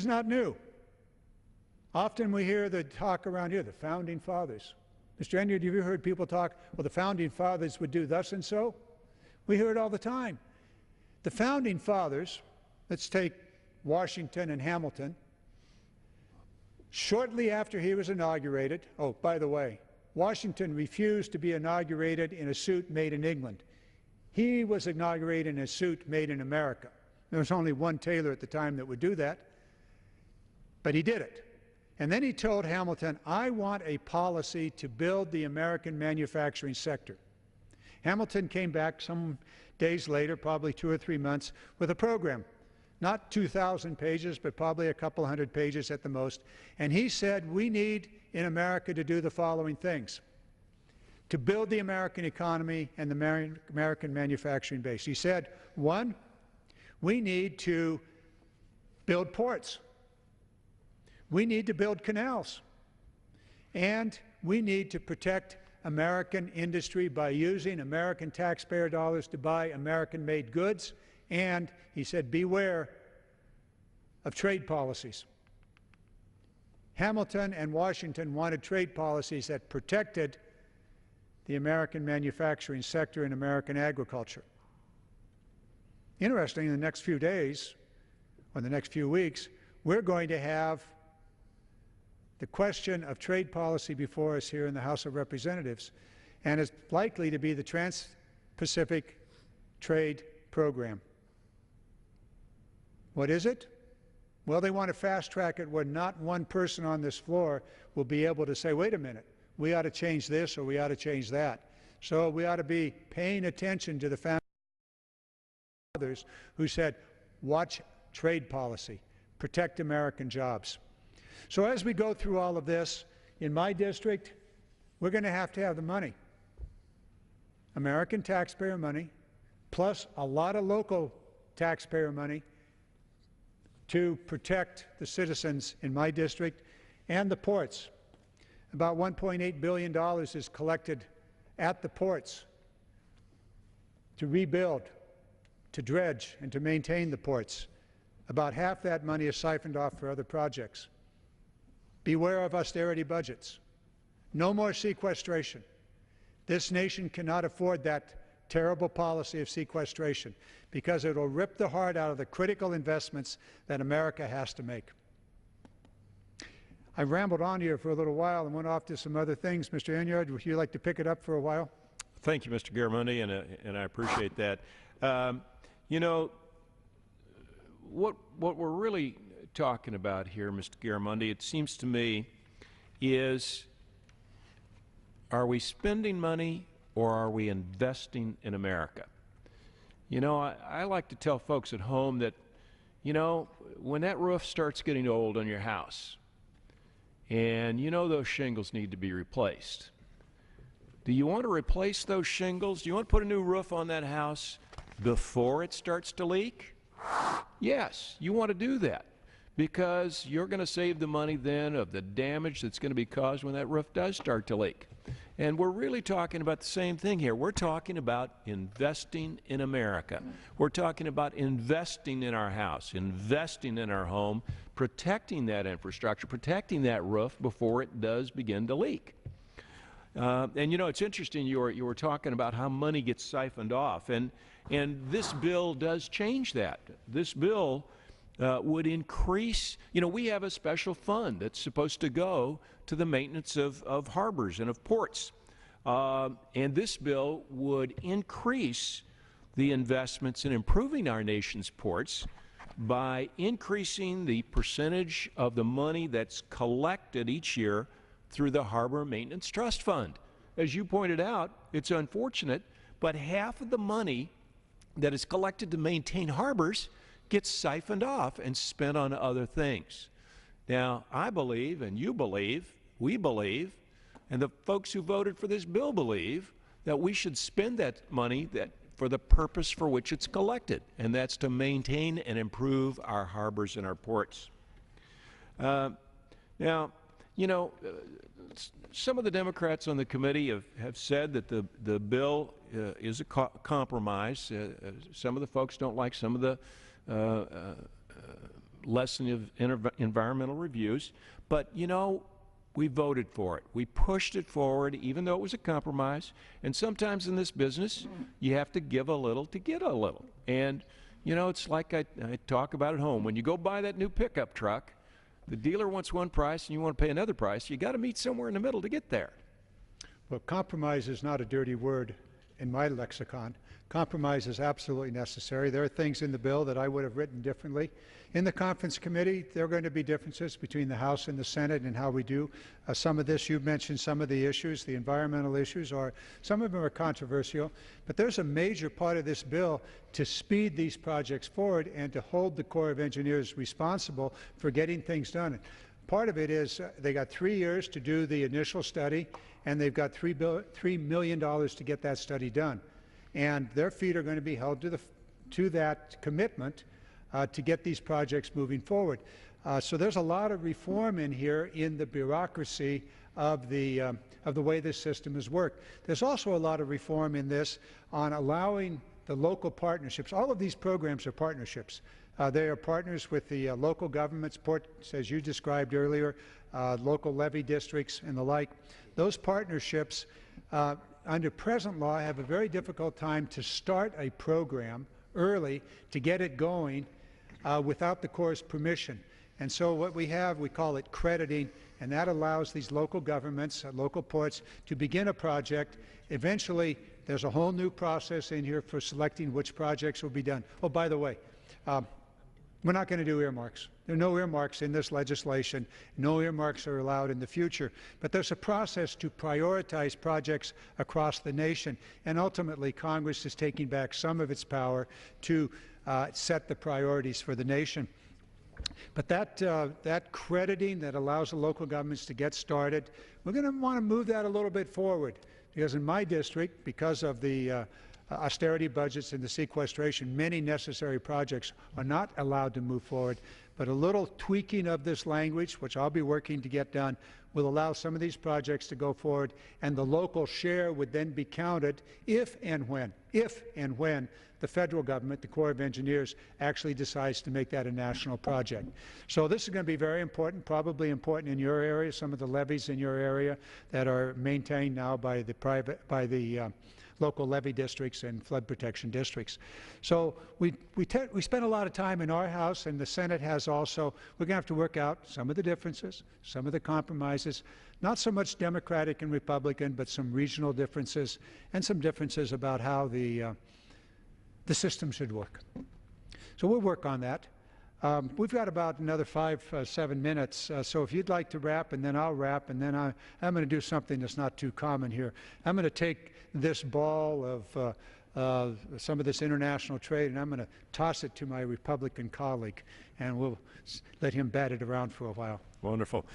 is not new. Often we hear the talk around here, the Founding Fathers. Mr. Enyart, have you heard people talk, well, the Founding Fathers would do thus and so? We hear it all the time. The Founding Fathers, let's take Washington and Hamilton, shortly after he was inaugurated, oh, by the way, Washington refused to be inaugurated in a suit made in England. He was inaugurated in a suit made in America. There was only one tailor at the time that would do that, but he did it. And then he told Hamilton, I want a policy to build the American manufacturing sector. Hamilton came back some days later, probably 2 or 3 months, with a program. Not 2,000 pages, but probably a couple hundred pages at the most. And he said, we need in America to do the following things: to build the American economy and the American manufacturing base. He said, 1, we need to build ports. We need to build canals. And we need to protect American industry by using American taxpayer dollars to buy American-made goods. And he said, beware of trade policies. Hamilton and Washington wanted trade policies that protected the American manufacturing sector and American agriculture. Interestingly, in the next few days, or the next few weeks, we're going to have the question of trade policy before us here in the House of Representatives, and it's likely to be the Trans-Pacific Trade Program. What is it? Well, they want to fast-track it where not one person on this floor will be able to say, wait a minute, we ought to change this or we ought to change that. So we ought to be paying attention to the founders who said, watch trade policy, protect American jobs. So as we go through all of this, in my district, we're going to have the money. American taxpayer money, plus a lot of local taxpayer money to protect the citizens in my district and the ports. About $1.8 billion is collected at the ports to rebuild, to dredge, and to maintain the ports. About half that money is siphoned off for other projects. Beware of austerity budgets. No more sequestration. This nation cannot afford that terrible policy of sequestration because it will rip the heart out of the critical investments that America has to make. I rambled on here for a little while and went off to some other things. Mr. Enyart, would you like to pick it up for a while? Thank you, Mr. Garamendi, and I appreciate that. You know, what we're really talking about here, Mr. Garamendi, it seems to me, is are we spending money or are we investing in America? You know, I like to tell folks at home that, you know, when that roof starts getting old on your house and you know those shingles need to be replaced, do you want to replace those shingles? Do you want to put a new roof on that house before it starts to leak? Yes, you want to do that, because you're going to save the money then of the damage that's going to be caused when that roof does start to leak. And we're really talking about the same thing here. We're talking about investing in America. We're talking about investing in our house, investing in our home, protecting that infrastructure, protecting that roof before it does begin to leak. And you know, it's interesting, you were talking about how money gets siphoned off, and this bill does change that. This bill would increase, you know, we have a special fund that's supposed to go to the maintenance of harbors and of ports. And this bill would increase the investments in improving our nation's ports by increasing the percentage of the money that's collected each year through the Harbor Maintenance Trust Fund. As you pointed out, it's unfortunate, but half of the money that is collected to maintain harbors gets siphoned off and spent on other things. Now, I believe, and you believe, we believe, and the folks who voted for this bill believe that we should spend that money for the purpose for which it's collected, and that's to maintain and improve our harbors and our ports. Now, you know, some of the Democrats on the committee have said that the bill is a compromise. Some of the folks don't like some of the lessening of environmental reviews. But, you know, we voted for it. We pushed it forward, even though it was a compromise. And sometimes in this business, you have to give a little to get a little. And, you know, it's like I talk about at home. When you go buy that new pickup truck, the dealer wants one price and you want to pay another price. You got to meet somewhere in the middle to get there. Well, compromise is not a dirty word in my lexicon. Compromise is absolutely necessary. There are things in the bill that I would have written differently. In the conference committee, there are going to be differences between the House and the Senate and how we do some of this. You've mentioned some of the issues, the environmental issues, or some of them are controversial. But there's a major part of this bill to speed these projects forward and to hold the Corps of Engineers responsible for getting things done. Part of it is they got 3 years to do the initial study, and they've got $3 million to get that study done. And their feet are going to be held to that commitment to get these projects moving forward. So there's a lot of reform in here in the bureaucracy of the way this system has worked. There's also a lot of reform in this on allowing the local partnerships. All of these programs are partnerships. They are partners with the local governments, ports, as you described earlier, local levy districts and the like. Those partnerships, under present law, have a very difficult time to start a program early to get it going without the Corps' permission. And so what we have, we call it crediting, and that allows these local governments, local ports, to begin a project. Eventually, there's a whole new process in here for selecting which projects will be done. Oh, by the way, we're not going to do earmarks. There are no earmarks in this legislation. No earmarks are allowed in the future. But there's a process to prioritize projects across the nation. And ultimately, Congress is taking back some of its power to set the priorities for the nation. But that crediting that allows the local governments to get started, we're going to want to move that a little bit forward. Because in my district, because of the austerity budgets and the sequestration, many necessary projects are not allowed to move forward. But a little tweaking of this language, which I'll be working to get done, will allow some of these projects to go forward, and the local share would then be counted if and when the federal government, the Corps of Engineers, actually decides to make that a national project. So this is going to be very important, probably important in your area, some of the levees in your area that are maintained now by the local levee districts and flood protection districts. So we spent a lot of time in our House, and the Senate has also. We're going to have to work out some of the differences, some of the compromises, not so much Democratic and Republican, but some regional differences and some differences about how the system should work. So we'll work on that. We've got about another 5-7 minutes, so if you'd like to wrap, and then I'll wrap, and then I'm going to do something that's not too common here. I'm going to take this ball of some of this international trade, and I'm going to toss it to my Republican colleague, and we'll let him bat it around for a while. Wonderful. Well,